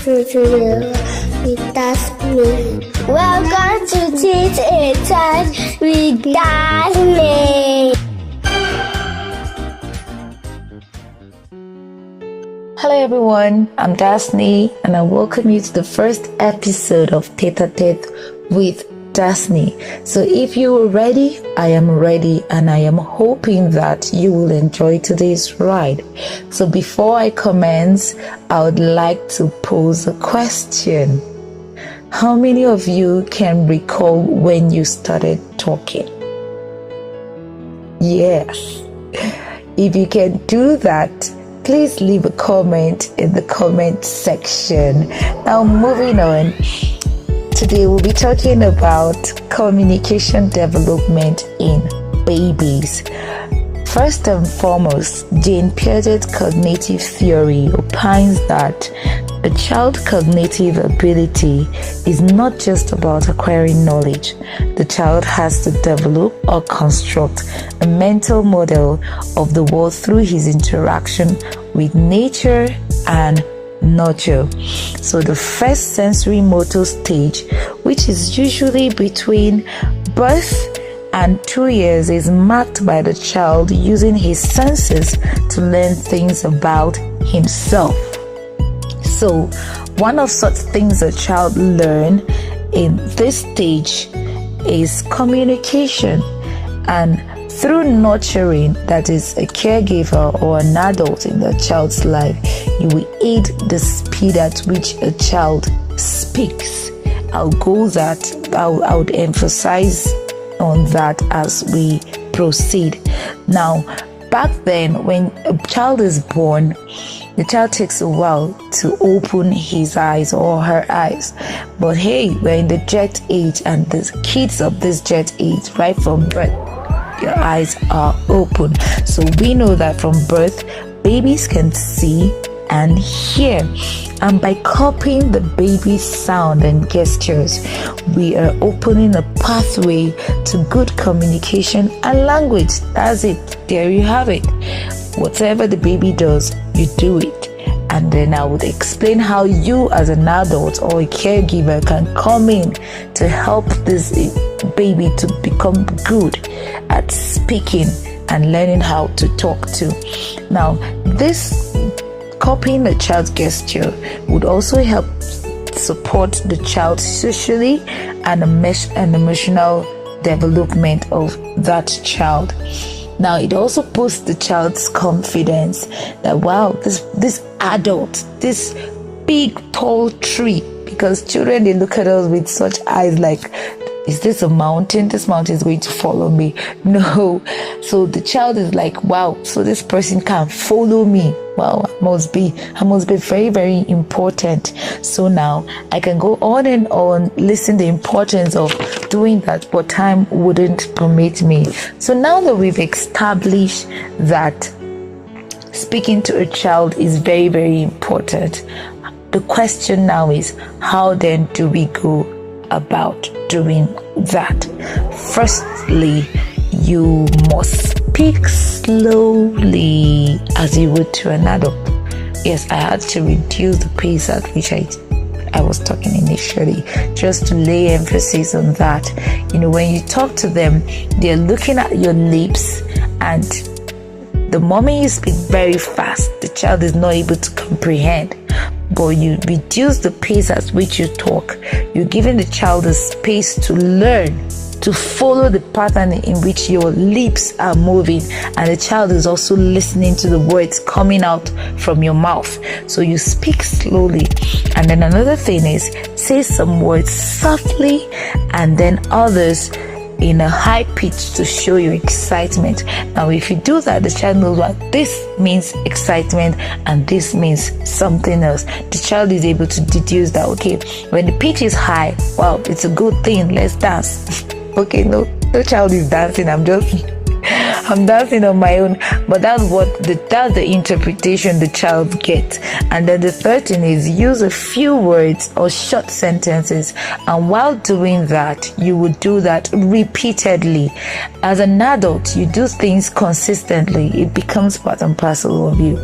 with Daphne. Welcome to Teach a Touch with Daphne. Hello everyone, I'm Daphne and I welcome you to the first episode of Tete a Tete with Daphne. So if you are ready, I am ready, and I am hoping that you will enjoy today's ride. So before I commence, I would like to pose a question. How many of you can recall when you started talking? Yes. If you can do that, please leave a comment in the comment section. Now moving on. Today we'll be talking about communication development in babies. First and foremost, Jane Piaget's cognitive theory opines that a child's cognitive ability is not just about acquiring knowledge. The child has to develop or construct a mental model of the world through his interaction with nature and nurture. So the first sensory motor stage, which is usually between birth and 2 years, is marked by the child using his senses to learn things about himself. So one of such things a child learns in this stage is communication, and through nurturing, that is a caregiver or an adult in the child's life, you will aid the speed at which a child speaks. I would emphasize on that as we proceed. Now, back then, when a child is born, the child takes a while to open his eyes or her eyes. But hey, we're in the jet age, and the kids of this jet age, right from birth, your eyes are open. So we know that from birth, babies can see and hear, and by copying the baby's sound and gestures, we are opening a pathway to good communication and language. That's it. There you have it. Whatever the baby does, you do it. And then I would explain how you as an adult or a caregiver can come in to help this baby to become good at speaking and learning how to talk to. Now, this copying the child's gesture would also help support the child socially and emotional development of that child. Now, it also boosts the child's confidence that, wow, this adult, this big tall tree, because children, they look at us with such eyes like, is this a mountain? This mountain is going to follow me. No. So the child is like, wow, so this person can follow me. Wow, I must be very, very important. So now I can go on and on listing the importance of doing that, but time wouldn't permit me. So now that we've established that speaking to a child is very, very important, the question now is, how then do we go about doing that? Firstly, you must speak slowly as you would to an adult. Yes, I had to reduce the pace at which I was talking initially, just to lay emphasis on that. You know, when you talk to them, they're looking at your lips, and the moment you speak very fast, the child is not able to comprehend. But you reduce the pace at which you talk. You're giving the child the space to learn, to follow the pattern in which your lips are moving, and the child is also listening to the words coming out from your mouth. So you speak slowly. And then another thing is, say some words softly and then others in a high pitch to show your excitement. Now, if you do that, the child knows what this means, excitement, and this means something else. The child is able to deduce that, okay, when the pitch is high, wow, it's a good thing, let's dance. Okay, no child is dancing, I'm dancing on my own. but that's the interpretation the child gets. And then the third thing is use a few words or short sentences, and while doing that, you would do that repeatedly. As an adult, you do things consistently, it becomes part and parcel of you.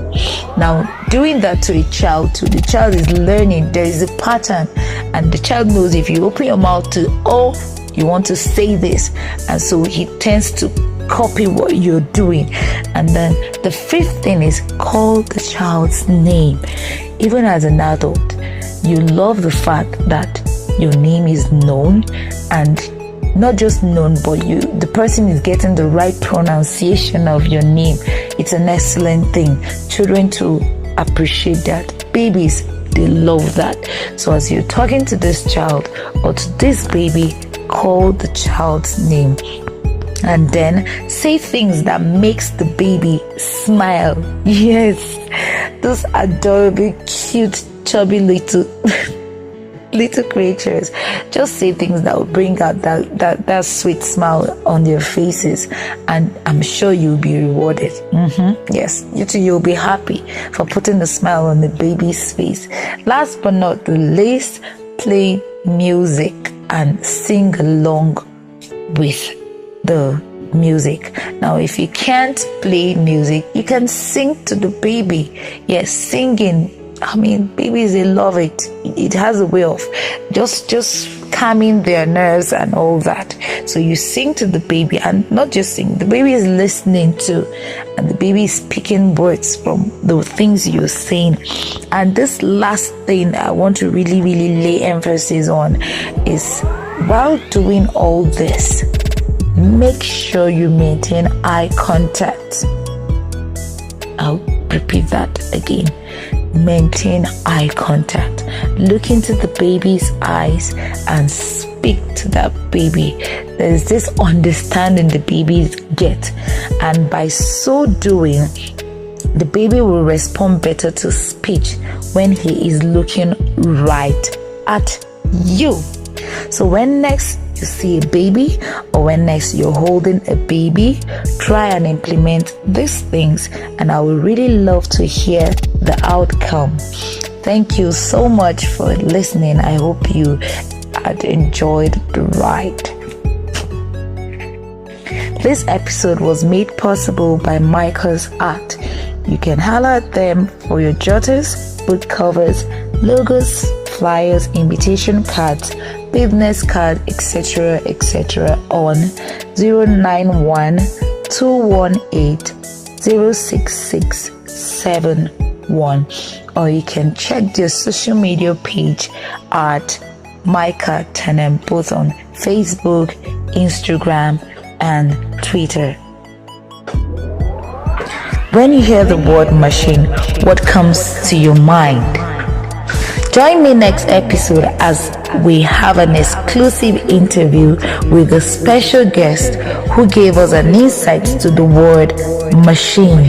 Now, doing that to a child too, the child is learning. There is a pattern, and the child knows if you open your mouth to you want to say this, and so he tends to copy what you're doing. And then the fifth thing is call the child's name. Even as an adult, you love the fact that your name is known, and not just known, but the person is getting the right pronunciation of your name. It's an excellent thing. Children too appreciate that. Babies, they love that. So as you're talking to this child or to this baby, call the child's name, and then say things that makes the baby smile. Yes, those adorable, cute, chubby little creatures. Just say things that will bring out that sweet smile on their faces, and I'm sure you'll be rewarded. Yes, you too, you'll be happy for putting the smile on the baby's face. Last but not the least, play music and sing along with the music. Now, if you can't play music, you can sing to the baby. Yes, singing, I mean, babies, they love it. It has a way of just calming their nerves and all that. So you sing to the baby, and not just sing, the baby is listening too, and the baby is picking words from the things you're saying. And this last thing I want to really lay emphasis on is, while doing all this, make sure you maintain eye contact. I'll repeat that again. Maintain eye contact. Look into the baby's eyes and speak to that baby. There's this understanding the babies get, and by so doing, the baby will respond better to speech when he is looking right at you. So when next you see a baby, or when next you're holding a baby, try and implement these things, and I would really love to hear the outcome. Thank you so much for listening. I hope you had enjoyed the ride. This episode was made possible by Micah's Art. You can holler at them for your jotters, book covers, logos, flyers, invitation cards, business card, etc. on 091 218 06671, or you can check their social media page at Micah Tenem, both on Facebook, Instagram, and Twitter. When you hear the word machine, what comes to your mind? Join me next episode as we have an exclusive interview with a special guest who gave us an insight to the word machine.